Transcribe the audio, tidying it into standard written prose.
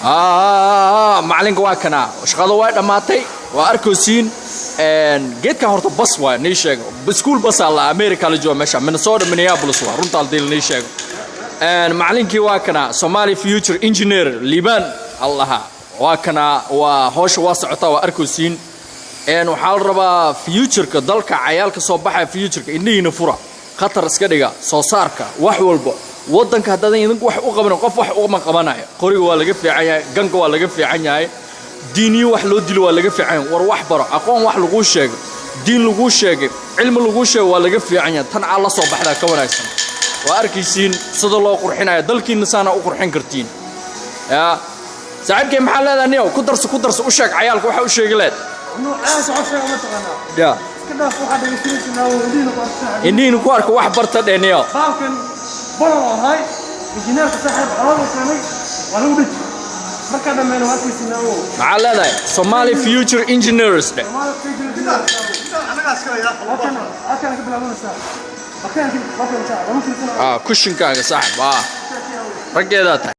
معلنك واكنا شغله وايد ماتي واركوسين جيت كهرت بس وايد نيشاق بسكول بس على أمريكا لجوا مشى من صور مينيابوليس ورنت على ديل نيشاق معلنك واكنا سومالي فيوتشر إنجينير ليبان الله واكنا وهوش واسعة واركوسين وحال ربا فيوتشر كدلك عيالك صباح فيوتشر إني نفرة خطر اسكدغا soo saarka wax walba wadanka hadadan idinku wax u qaban qof wax u qabanaya qoriga waa laga fiican yahay ganka waa laga fiican yahay diini wax loo dilo waa laga fiican war wax baro aqoon wax lagu sheego diin lagu sheegay cilmi lagu sheego waa laga fiican yahay tan alla soo baxda ka wanaagsan waa arkaysiin sida loo qurxinayo dalkiina saana u qurxin kartiin ya saaxiibkay maxaa leedahay ku darso u sheeg cayaalka waxa u sheegaleed ya إني نقارك واحد برتا دنيا. باكن بلوا هاي إنجنير كسحب حرام وكاني ولو بيت ما كان من وقت يسناو. على لا Somali future engineers ده. أنا أسكت يا. أكان قبل أول ساعة. أكان كوشن كاغا صاحب رجع ذاته.